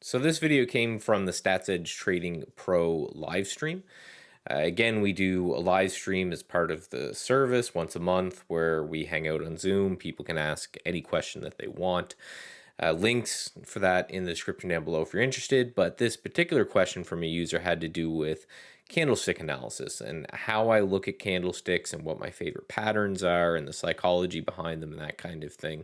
So this video came from the Stats Edge Trading Pro live stream. Again, we do a live stream as part of the service once a month where we hang out on Zoom. People can ask any question that they want. Links for that in the description down below if you're interested. But this particular question from a user had to do with candlestick analysis and how I look at candlesticks and what my favorite patterns are and the psychology behind them and that kind of thing.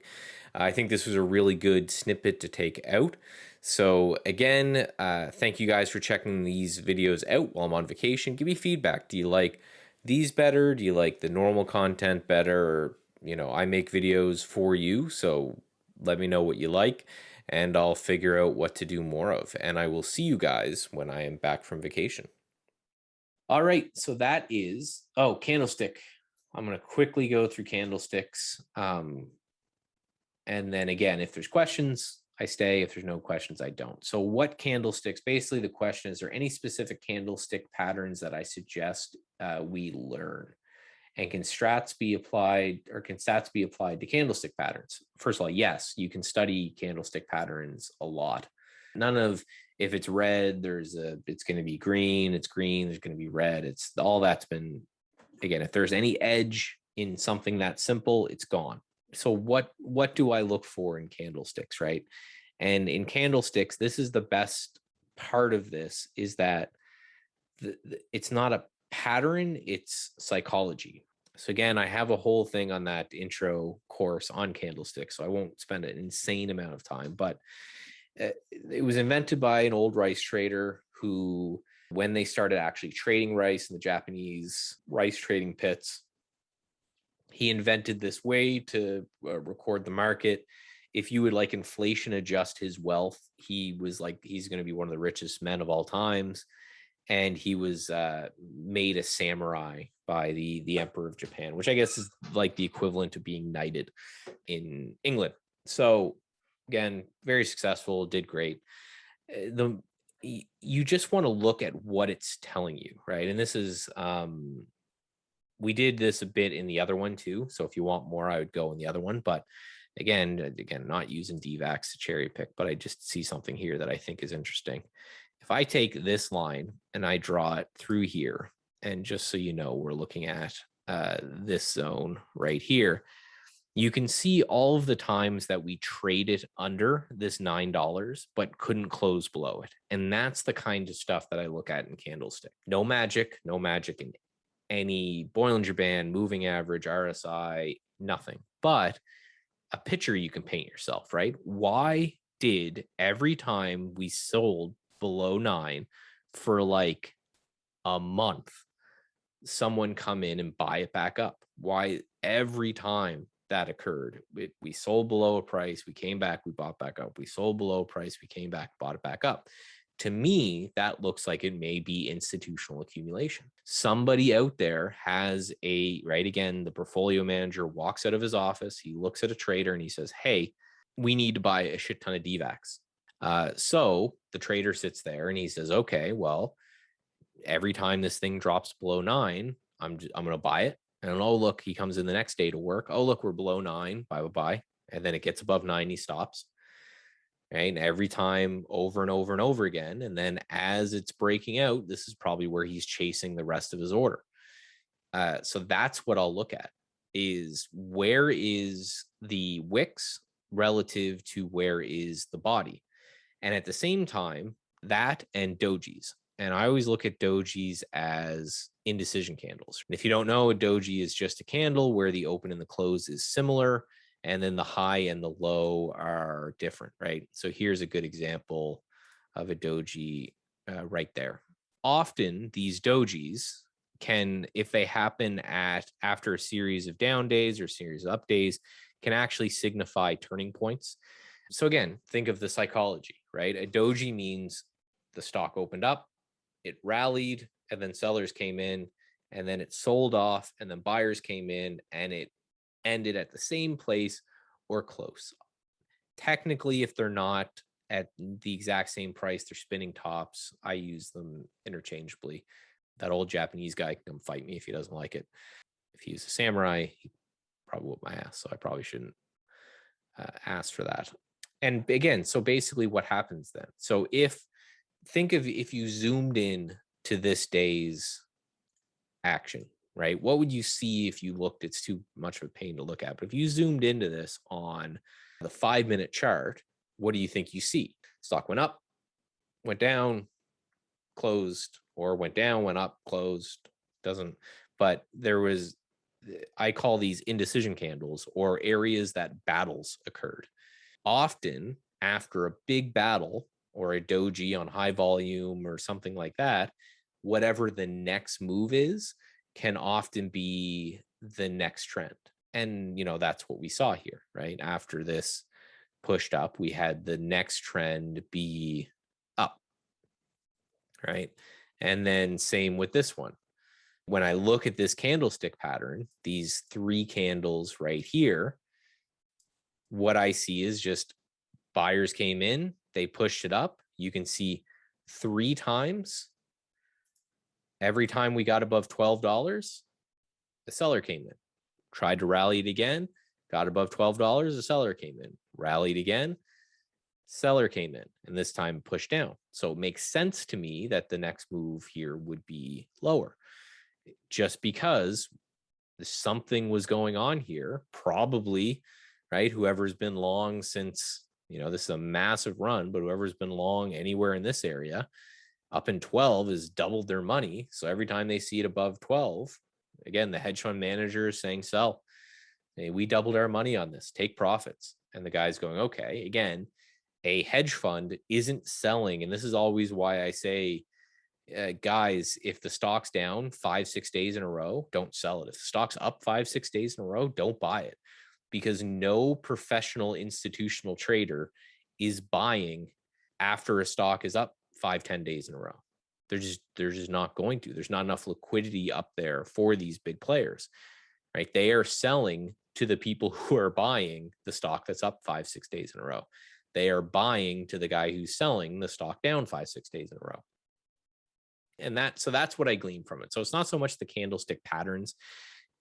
I think this was a really good snippet to take out. So again, thank you guys for checking these videos out while I'm on vacation. Give me feedback. Do you like these better? Do you like the normal content better? Or, I make videos for you, so let me know what you like, and I'll figure out what to do more of. And I will see you guys when I am back from vacation. All right, so that is, candlestick. I'm going to quickly go through candlesticks. And then again, if there's questions, I stay. If there's no questions, I don't. So what candlesticks? Basically, the question is there any specific candlestick patterns that I suggest we learn? And can stats be applied to candlestick patterns? First of all, yes, you can study candlestick patterns a lot. None of if it's red, it's going to be green. It's green. There's going to be red. It's all that's been, again, if there's any edge in something that simple, it's gone. So what do I look for in candlesticks, right? And in candlesticks, this is the best part of this is that it's not a pattern, it's psychology. So again, I have a whole thing on that intro course on candlesticks, so I won't spend an insane amount of time, but it was invented by an old rice trader who, when they started actually trading rice in the Japanese rice trading pits, he invented this way to record the market. If you would like inflation adjust his wealth, he's going to be one of the richest men of all times. And he was made a samurai by the Emperor of Japan, which I guess is like the equivalent of being knighted in England. So again, very successful, did great. You just want to look at what it's telling you, right? And this is we did this a bit in the other one too. So if you want more, I would go in the other one. But again, not using DVAX to cherry pick, but I just see something here that I think is interesting. If I take this line and I draw it through here, and just so you know, we're looking at this zone right here, you can see all of the times that we traded under this $9, but couldn't close below it. And that's the kind of stuff that I look at in candlestick. No magic in any Bollinger Band, moving average, RSI, nothing. But a picture you can paint yourself, right? Why did every time we sold below 9 for like a month, someone come in and buy it back up? Why every time that occurred, we sold below a price, we came back, we bought back up. We sold below a price, we came back, bought it back up. To me, that looks like it may be institutional accumulation. Somebody out there has right again, the portfolio manager walks out of his office, he looks at a trader and he says, hey, we need to buy a shit ton of DVAX. So the trader sits there and he says, okay, well, every time this thing drops below 9, I'm going to buy it. And oh, look, he comes in the next day to work. Oh, look, we're below 9, buy. And then it gets above 9, he stops. Right? And every time over and over and over again. And then as it's breaking out, this is probably where he's chasing the rest of his order. So that's what I'll look at is where is the wicks relative to where is the body. And at the same time, that and dojis. And I always look at dojis as indecision candles. And if you don't know, a doji is just a candle where the open and the close is similar, and then the high and the low are different, right? So here's a good example of a doji right there. Often these dojis can, if they happen after a series of down days or series of up days, can actually signify turning points. So again, think of the psychology, right? A doji means the stock opened up, it rallied, and then sellers came in, and then it sold off, and then buyers came in, and it ended at the same place or close. Technically, if they're not at the exact same price, they're spinning tops. I use them interchangeably. That old Japanese guy can come fight me if he doesn't like it. If he's a samurai, he probably whoop my ass, so I probably shouldn't ask for that. And again, so basically what happens then? So think of if you zoomed in to this day's action, right? What would you see if you looked? It's too much of a pain to look at, but if you zoomed into this on the 5-minute chart, what do you think you see? Stock went up, went down, closed, or went down, went up, closed. Doesn't, but there was, I call these indecision candles, or areas that battles occurred. Often after a big battle or a doji on high volume or something like that, whatever the next move is can often be the next trend. And, that's what we saw here, right? After this pushed up, we had the next trend be up, right? And then same with this one. When I look at this candlestick pattern, these 3 candles right here, what I see is just buyers came in, they pushed it up. You can see 3 times. Every time we got above $12, the seller came in, tried to rally it again, got above $12, the seller came in, rallied again, seller came in, and this time pushed down. So it makes sense to me that the next move here would be lower, just because something was going on here, probably, right? Whoever's been long since, this is a massive run, but whoever's been long anywhere in this area up in 12 has doubled their money. So every time they see it above 12, again, the hedge fund manager is saying, sell. Hey, we doubled our money on this, take profits. And the guy's going, okay. Again, a hedge fund isn't selling. And this is always why I say, guys, if the stock's down 5-6 days in a row, don't sell it. If the stock's up 5-6 days in a row, don't buy it, because no professional institutional trader is buying after a stock is up 5-10 days in a row. They're just not going to. There's not enough liquidity up there for these big players, right? They are selling to the people who are buying the stock that's up 5-6 days in a row. They are buying to the guy who's selling the stock down 5-6 days in a row. And that's what I glean from it. So it's not so much the candlestick patterns.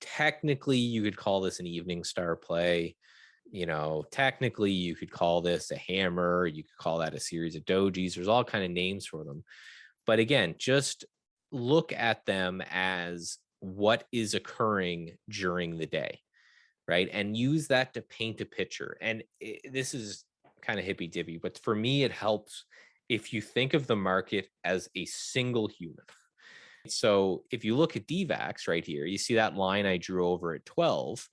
Technically, you could call this an evening star play. Technically, you could call this a hammer. You could call that a series of dojis. There's all kind of names for them. But again, just look at them as what is occurring during the day, right? And use that to paint a picture. And this is kind of hippy dippy, but for me, it helps if you think of the market as a single human. So if you look at DVAX right here, you see that line I drew over at 12.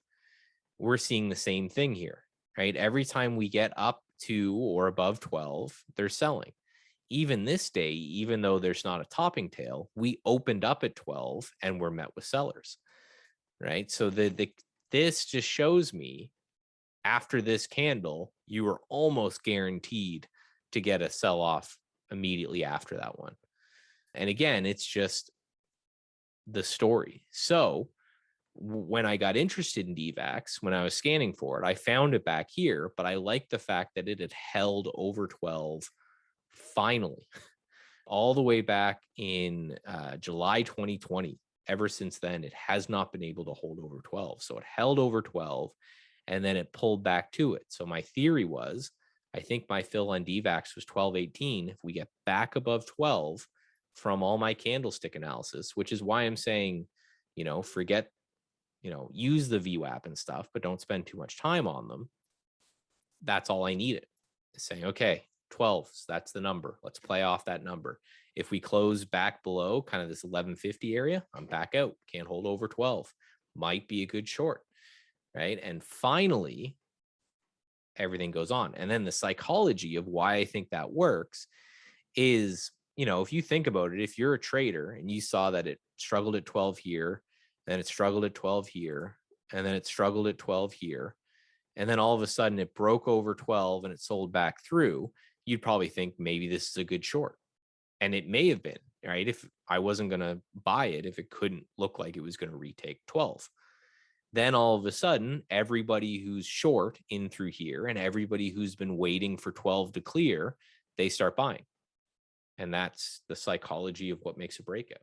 We're seeing the same thing here, right? Every time we get up to or above 12, they're selling. Even this day, even though there's not a topping tail, we opened up at 12 and we're met with sellers, right? So this just shows me, after this candle, you are almost guaranteed to get a sell-off immediately after that one. And again, it's just the story. So when I got interested in DVAX, when I was scanning for it, I found it back here, but I liked the fact that it had held over 12 finally, all the way back in July 2020. Ever since then, it has not been able to hold over 12. So it held over 12 and then it pulled back to it. So my theory was, I think my fill on DVAX was 12.18. If we get back above 12 from all my candlestick analysis, which is why I'm saying, forget, use the VWAP and stuff, but don't spend too much time on them. That's all I needed. Saying, okay, 12, that's the number. Let's play off that number. If we close back below kind of this 1150 area, I'm back out. Can't hold over 12. Might be a good short, right? And finally, everything goes on. And then the psychology of why I think that works is, if you think about it, if you're a trader and you saw that it struggled at 12 here, then it struggled at 12 here, and then it struggled at 12 here, and then all of a sudden it broke over 12 and it sold back through, you'd probably think maybe this is a good short. And it may have been, right? If I wasn't going to buy it, if it couldn't look like it was going to retake 12. Then all of a sudden, everybody who's short in through here and everybody who's been waiting for 12 to clear, they start buying. And that's the psychology of what makes a breakout.